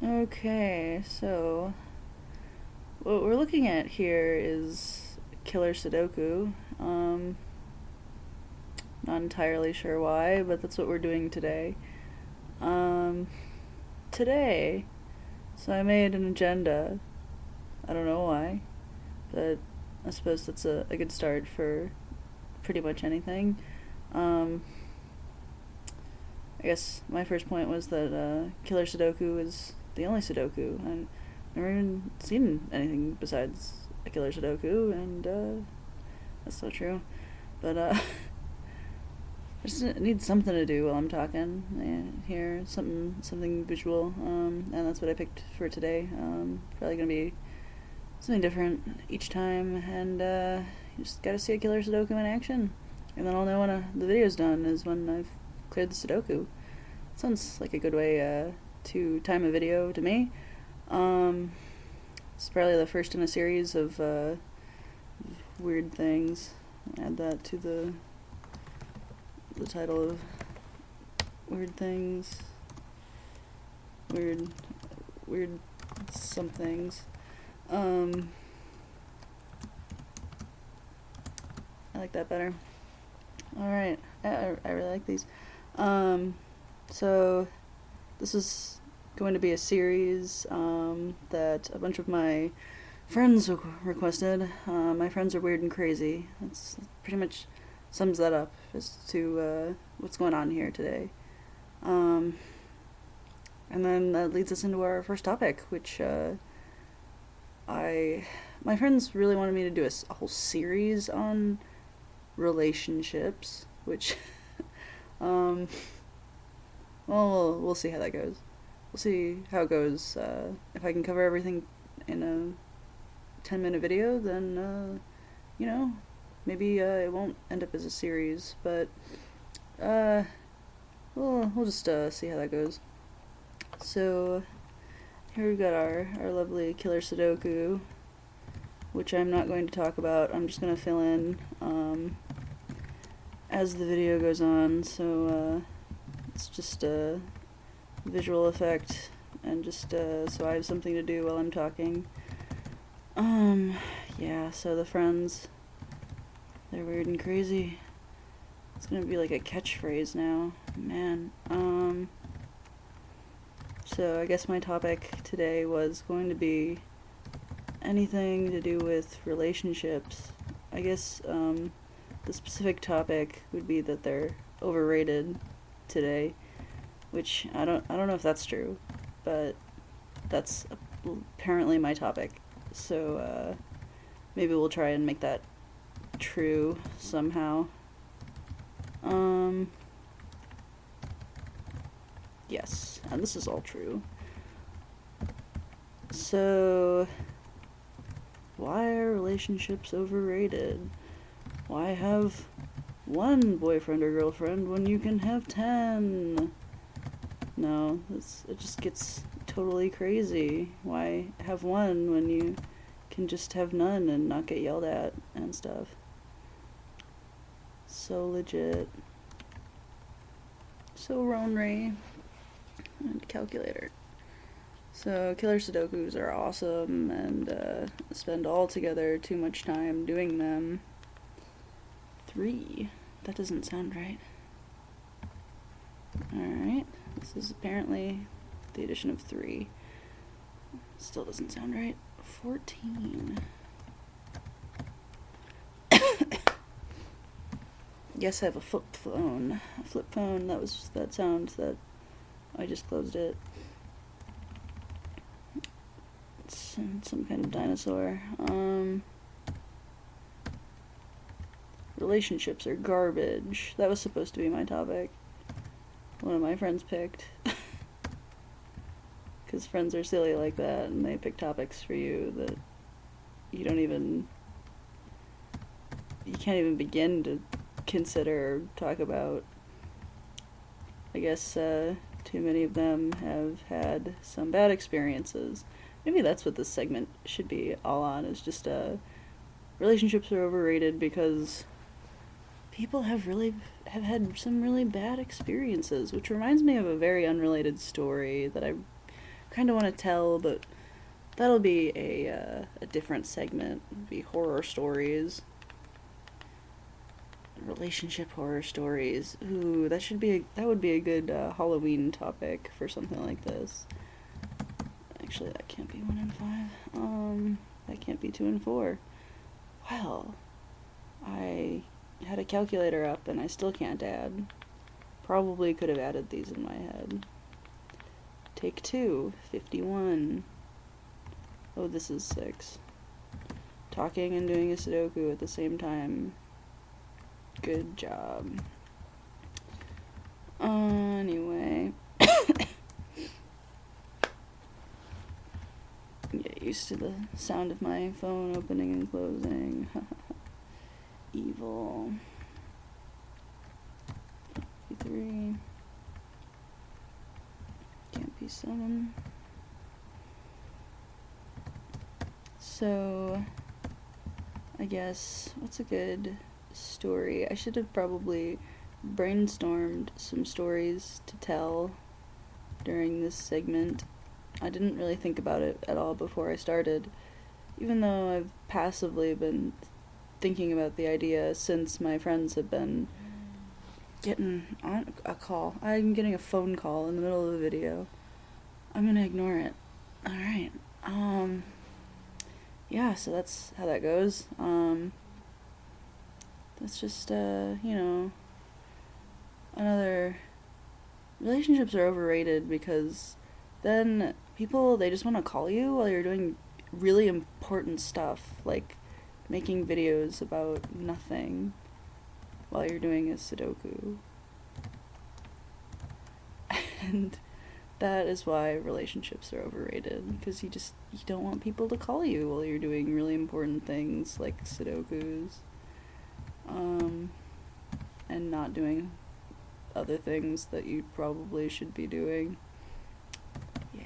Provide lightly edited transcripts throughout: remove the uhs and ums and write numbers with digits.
Okay, so what we're looking at here is Killer Sudoku. Not entirely sure why, but that's what we're doing today. Um, Today, so I made an agenda. I don't know why, but I suppose that's a good start for pretty much anything. Um, I guess my first point was that Killer Sudoku is the only Sudoku. I've never even seen anything besides a Killer Sudoku, and that's so true. But I just need something to do while I'm talking here, something visual, and that's what I picked for today. Probably gonna be something different each time, and you just gotta see a Killer Sudoku in action, and then I'll know when the video's done is when I've cleared the Sudoku. Sounds like a good way to time a video to me. It's probably the first in a series of weird things. Add that to the title of weird things. Weird somethings. I like that better. Alright, I really like these. So this is going to be a series that a bunch of my friends requested. My friends are weird and crazy. That's pretty much sums that up as to what's going on here today. And then that leads us into our first topic, which my friends really wanted me to do a whole series on relationships, which well, we'll see how that goes. We'll see how it goes. If I can cover everything in a 10-minute video, then maybe it won't end up as a series, but we'll just see how that goes. So here we've got our lovely Killer Sudoku, which I'm not going to talk about. I'm just going to fill in as the video goes on, so it's just a visual effect, and just so I have something to do while I'm talking. Yeah, so the friends, they're weird and crazy. It's gonna be like a catchphrase now, man. So I guess my topic today was going to be anything to do with relationships. I guess the specific topic would be that they're overrated today, which I don't know if that's true, but that's apparently my topic. So maybe we'll try and make that true somehow. Yes, and this is all true. So, why are relationships overrated? Why have one boyfriend or girlfriend when you can have 10? No, it just gets totally crazy. Why have one when you can just have none and not get yelled at and stuff? So legit. So Ronray. And calculator. So Killer Sudokus are awesome, and spend altogether too much time doing them. 3. That doesn't sound right. Alright, this is apparently the addition of 3. Still doesn't sound right. 14. Yes, I have a flip phone. A flip phone, that sound that I just closed it. It's some kind of dinosaur. Relationships are garbage. That was supposed to be my topic. One of my friends picked. Because friends are silly like that, and they pick topics for you that you can't even begin to consider or talk about. I guess too many of them have had some bad experiences. Maybe that's what this segment should be all on, is just relationships are overrated because people have had some really bad experiences, which reminds me of a very unrelated story that I kind of want to tell, but that'll be a different segment. It'll be horror stories. Relationship horror stories. Ooh, that would be a good Halloween topic for something like this. Actually, that can't be 1 and 5. That can't be 2 and 4. Well, I had a calculator up and I still can't add. Probably could have added these in my head. Take 2, 51. Oh, this is 6. Talking and doing a Sudoku at the same time. Good job. Anyway. Get used to the sound of my phone opening and closing. Evil. 53. Can't be 7. So, I guess, what's a good story? I should have probably brainstormed some stories to tell during this segment. I didn't really think about it at all before I started, even though I've passively been thinking about the idea since my friends have been getting on a call. I'm getting a phone call in the middle of the video. I'm gonna ignore it. Alright. Yeah, so that's how that goes. That's just, another... Relationships are overrated because then people, they just want to call you while you're doing really important stuff, like making videos about nothing while you're doing a Sudoku. And that is why relationships are overrated, because you don't want people to call you while you're doing really important things like Sudokus, and not doing other things that you probably should be doing. Yeah.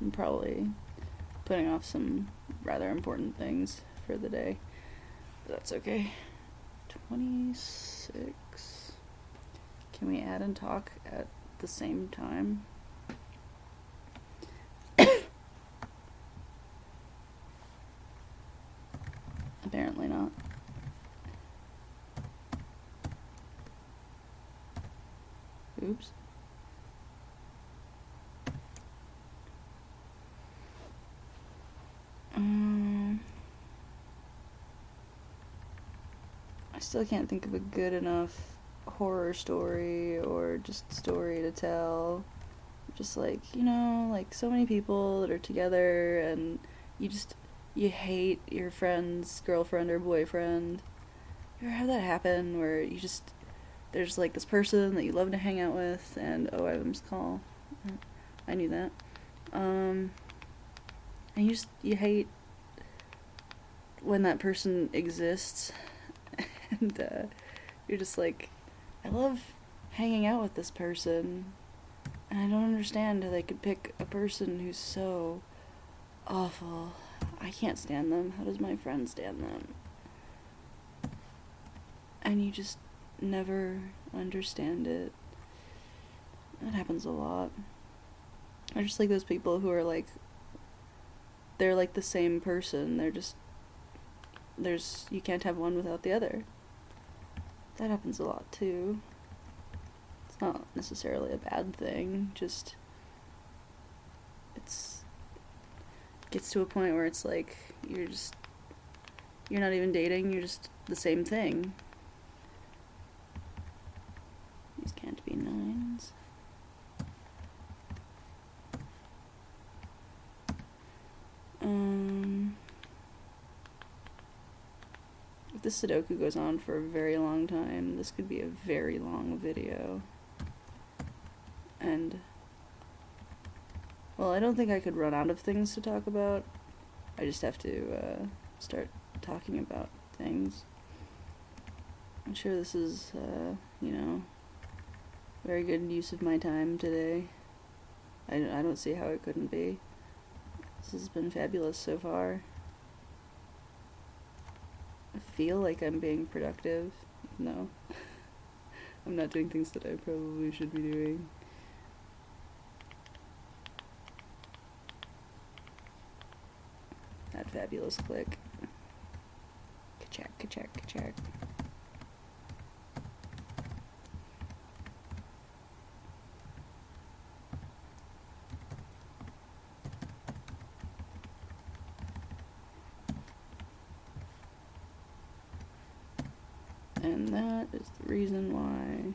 I'm probably putting off some rather important things for the day. But that's okay. 26. Can we add and talk at the same time? Apparently not. Oops. I still can't think of a good enough horror story or just story to tell. Just like, like so many people that are together and you hate your friend's girlfriend or boyfriend. You ever have that happen where there's like this person that you love to hang out with and, oh, I have a missed call. I knew that. And you hate when that person exists. And you're just like, I love hanging out with this person, and I don't understand how they could pick a person who's so awful. I can't stand them. How does my friend stand them? And you just never understand it. That happens a lot. I just like those people who are like, they're like the same person. You can't have one without the other. That happens a lot too. It's not necessarily a bad thing, just it gets to a point where it's like you're not even dating, you're just the same thing. These can't be 9s. If this Sudoku goes on for a very long time, this could be a very long video. And, well, I don't think I could run out of things to talk about. I just have to start talking about things. I'm sure this is, very good use of my time today. I don't see how it couldn't be. This has been fabulous so far. I feel like I'm being productive. No. I'm not doing things that I probably should be doing. That fabulous click. Ka-chack, ka-chack, ka-chack. And that is the reason why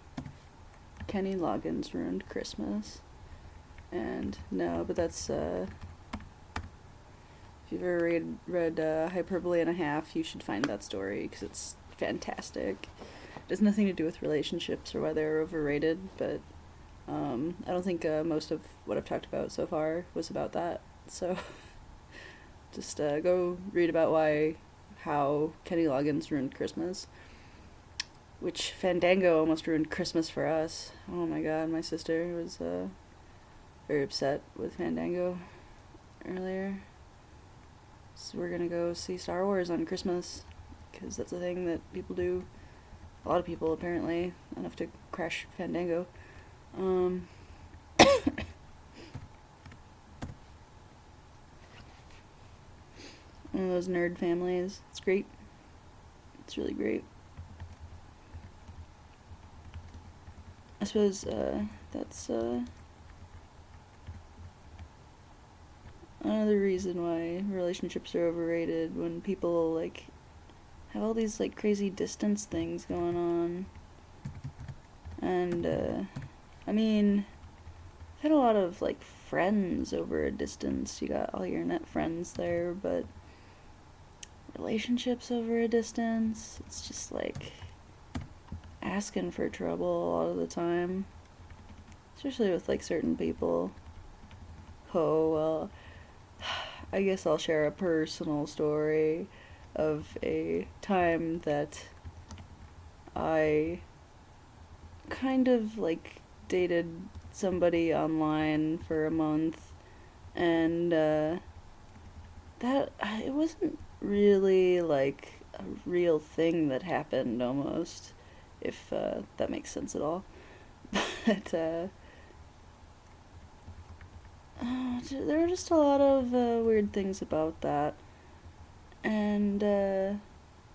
Kenny Loggins ruined Christmas. And no, but that's, if you've ever read Hyperbole and a Half, you should find that story, because it's fantastic. It has nothing to do with relationships or why they're overrated, but I don't think most of what I've talked about so far was about that. So just go read about how Kenny Loggins ruined Christmas. Which Fandango almost ruined Christmas for us. Oh my god, my sister was very upset with Fandango earlier. So we're gonna go see Star Wars on Christmas, because that's a thing that people do. A lot of people, apparently, enough to crash Fandango. One of those nerd families. It's great. It's really great. I suppose that's another reason why relationships are overrated, when people like have all these like crazy distance things going on. And I mean, I've had a lot of like friends over a distance. You got all your net friends there, but relationships over a distance, it's just like asking for trouble a lot of the time, especially with like certain people. Oh well, I guess I'll share a personal story of a time that I kind of like dated somebody online for a month, and that it wasn't really like a real thing that happened, almost, if that makes sense at all. But there were just a lot of weird things about that. And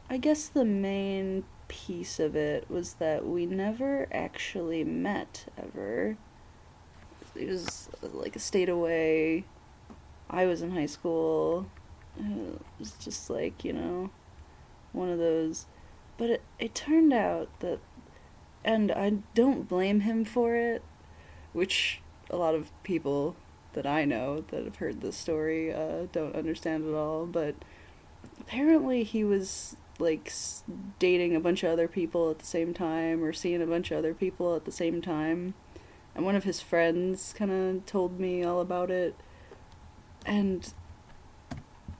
I guess the main piece of it was that we never actually met, ever. It was like a state away. I was in high school. It was just like, one of those. But it turned out that, and I don't blame him for it, which a lot of people that I know that have heard this story don't understand at all, but apparently he was like dating a bunch of other people at the same time, or seeing a bunch of other people at the same time, and one of his friends kind of told me all about it. And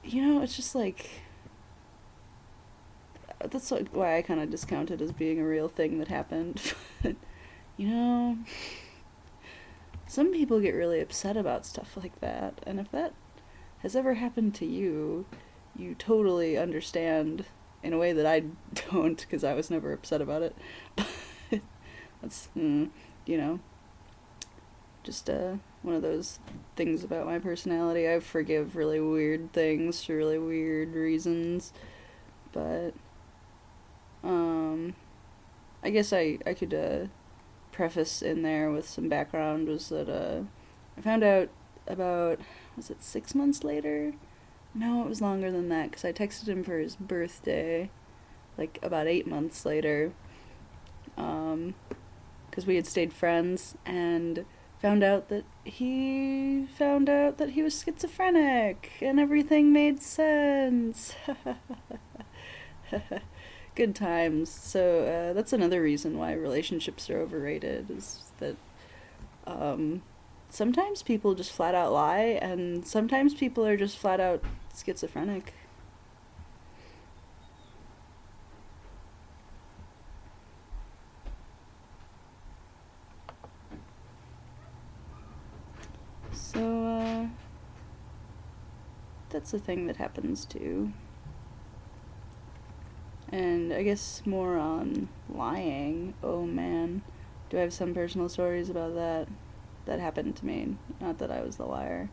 it's just like, that's why I kind of discount it as being a real thing that happened. But some people get really upset about stuff like that, and if that has ever happened to you, you totally understand in a way that I don't, because I was never upset about it. But that's, just one of those things about my personality. I forgive really weird things for really weird reasons. But I guess I could preface in there with some background, was that I found out about, was it 6 months later? No, it was longer than that, because I texted him for his birthday, like about 8 months later, because we had stayed friends, and found out that he was schizophrenic, and everything made sense. Good times. So that's another reason why relationships are overrated, is that sometimes people just flat out lie, and sometimes people are just flat out schizophrenic. So that's a thing that happens too. And I guess more on lying. Oh man, do I have some personal stories about that happened to me. Not that I was the liar.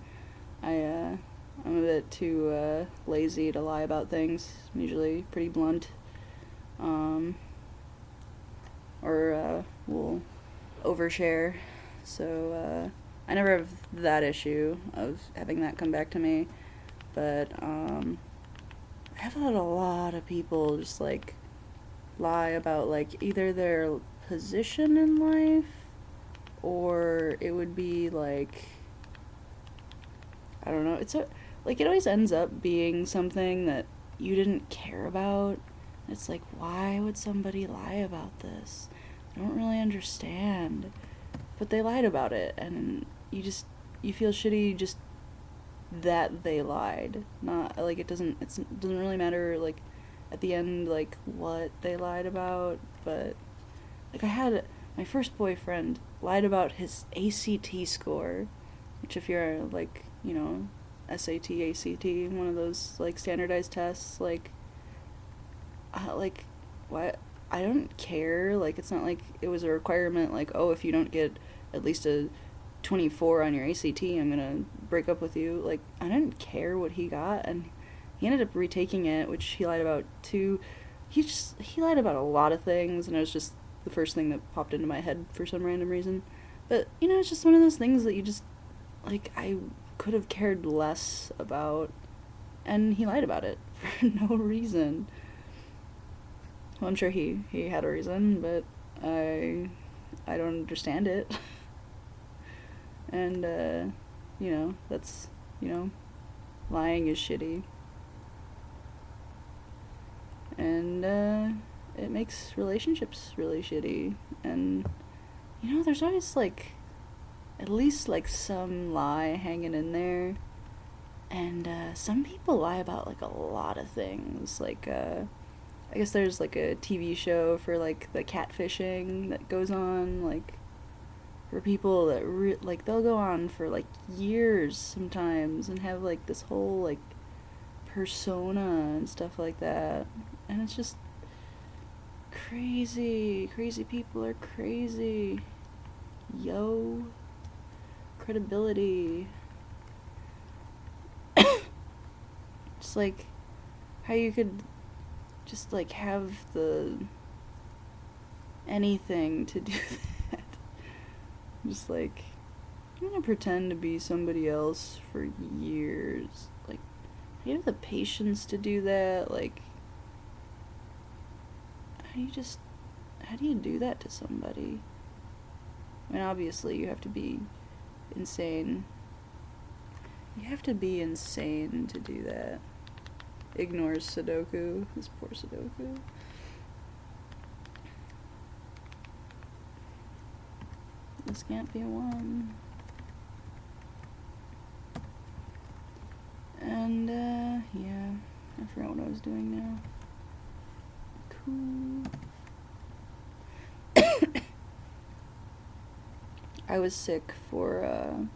I I'm a bit too lazy to lie about things. I'm usually pretty blunt. Or will overshare. So I never have that issue of having that come back to me. But I've had a lot of people just like lie about like either their position in life, or it would be like, I don't know, like it always ends up being something that you didn't care about. It's like, why would somebody lie about this? I don't really understand. But they lied about it, and you feel shitty just that they lied. Not like it doesn't really matter like at the end like what they lied about, but like I had my first boyfriend lied about his ACT score, which if you're like, you know, SAT, ACT, one of those like standardized tests, like what, I don't care. Like it's not like it was a requirement like, oh, if you don't get at least a 24 on your ACT, I'm gonna break up with you. Like I didn't care what he got, and he ended up retaking it, which he lied about too. He lied about a lot of things, and it was just the first thing that popped into my head for some random reason. But you know, it's just one of those things that you just like, I could have cared less about, and he lied about it for no reason. Well, I'm sure he had a reason, but I don't understand it. And you know, that's, you know, lying is shitty. And it makes relationships really shitty. And you know, there's always like at least like some lie hanging in there. And some people lie about like a lot of things. Like I guess there's like a TV show for like the catfishing that goes on, like for people that like they'll go on for like years sometimes and have like this whole like persona and stuff like that. And it's just crazy. Crazy people are crazy. Yo. Credibility. Just like how you could just like have the anything to do that. Just like, I'm gonna pretend to be somebody else for years. Like, you have the patience to do that? Like, how do you do that to somebody? I mean, obviously you have to be insane. You have to be insane to do that. Ignores Sudoku. This poor Sudoku. This can't be one. And, yeah. I forgot what I was doing now. Cool. I was sick for,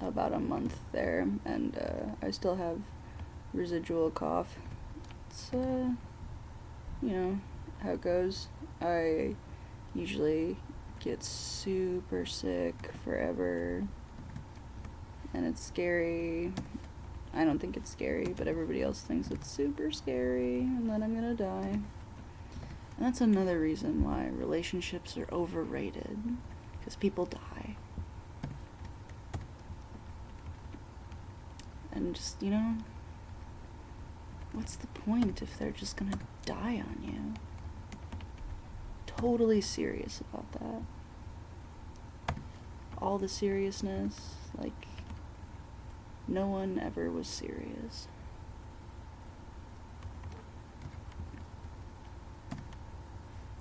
about a month there, and, I still have residual cough. It's, you know, how it goes. I usually get super sick forever, and it's scary. I don't think it's scary, but everybody else thinks it's super scary, and then I'm gonna die. And that's another reason why relationships are overrated, because people die. And just, you know, what's the point if they're just gonna die on you? Totally serious about that. All the seriousness, like, no one ever was serious.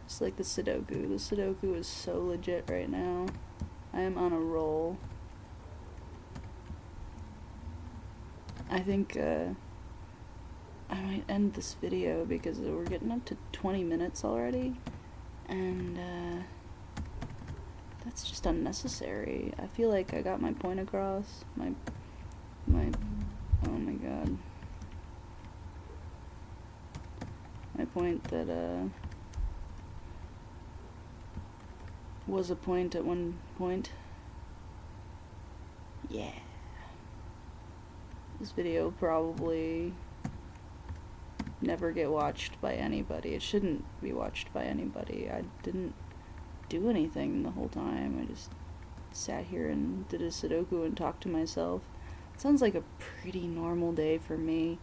It's like the Sudoku. The Sudoku is so legit right now. I am on a roll. I think, I might end this video because we're getting up to 20 minutes already. And, that's just unnecessary. I feel like I got my point across. My, oh my god. My point that, was a point at one point. Yeah. This video will probably never get watched by anybody. It shouldn't be watched by anybody. I didn't do anything the whole time. I just sat here and did a Sudoku and talked to myself. It sounds like a pretty normal day for me.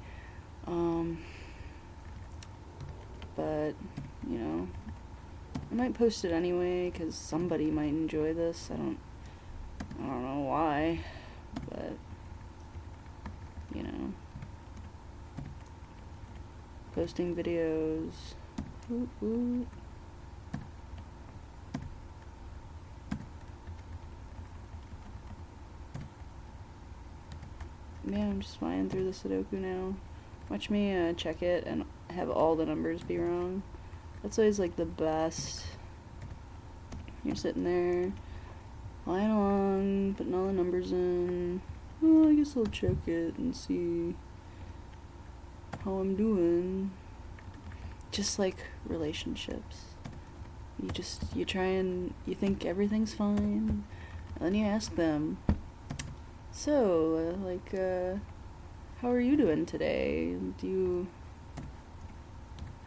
But, you know, I might post it anyway, because somebody might enjoy this. I don't know why, but, you know, posting videos. Ooh, ooh. Man, I'm just flying through the Sudoku now. Watch me check it and have all the numbers be wrong. That's always like the best. You're sitting there, flying along, putting all the numbers in. Oh, I guess I'll check it and see how I'm doing. Just like relationships. You try and you think everything's fine, and then you ask them, so, how are you doing today?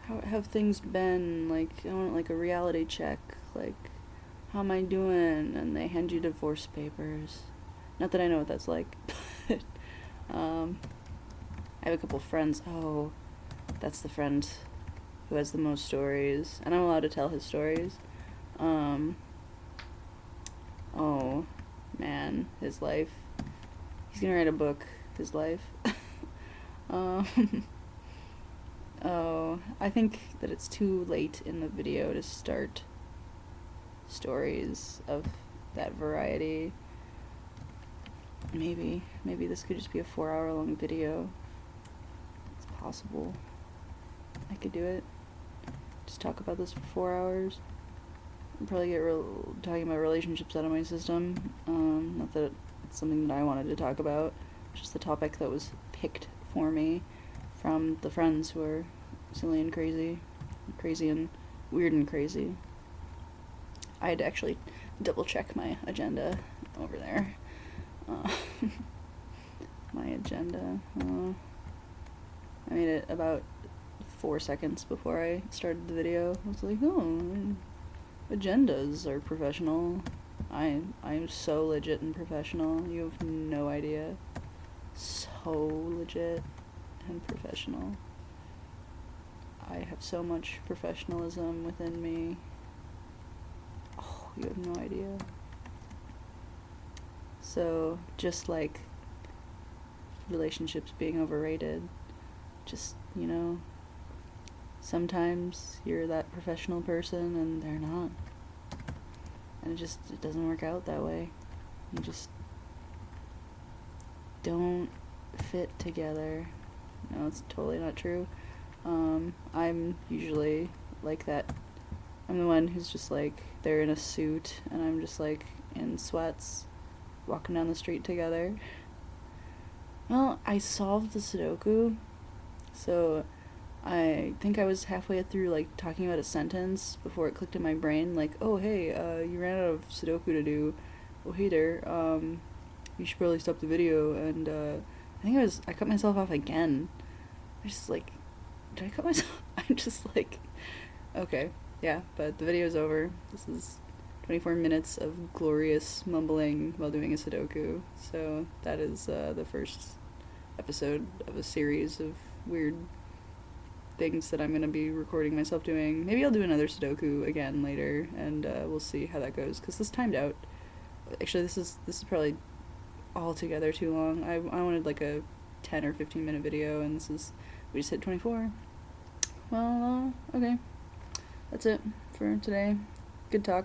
How have things been? Like, I want like a reality check. Like, how am I doing? And they hand you divorce papers. Not that I know what that's like, but, I have a couple friends. Oh, that's the friend who has the most stories, and I'm allowed to tell his stories. Oh, man, his life. He's gonna write a book, his life. Oh, I think that it's too late in the video to start stories of that variety. Maybe this could just be a 4-hour long video. It's possible. I could do it. Just talk about this for 4 hours. I'd probably get talking about relationships out of my system. Not that it's something that I wanted to talk about. It's just the topic that was picked for me from the friends who are silly and crazy and weird and crazy. I had to actually double check my agenda over there. My agenda. I made it about 4 seconds before I started the video. I was like, oh, agendas are professional. I'm so legit and professional. You have no idea. So legit and professional. I have so much professionalism within me. Oh, you have no idea. So, just like relationships being overrated, just, you know, sometimes you're that professional person and they're not. And it doesn't work out that way. You just don't fit together. No, it's totally not true. I'm usually like that. I'm the one who's just like, they're in a suit and I'm just like in sweats, walking down the street together. Well, I solved the Sudoku, so I think I was halfway through like talking about a sentence before it clicked in my brain, like, oh hey, you ran out of Sudoku to do. Oh hey there, you should probably stop the video. And I think I cut myself off again. I just like, did I cut myself? I'm just like, okay, yeah, but the video's over. This is 24 minutes of glorious mumbling while doing a Sudoku. So that is the first episode of a series of weird things that I'm going to be recording myself doing. Maybe I'll do another Sudoku again later, and we'll see how that goes, because this timed out. Actually, this is probably altogether too long. I wanted like a 10 or 15 minute video, and we just hit 24. Well, okay. That's it for today. Good talk.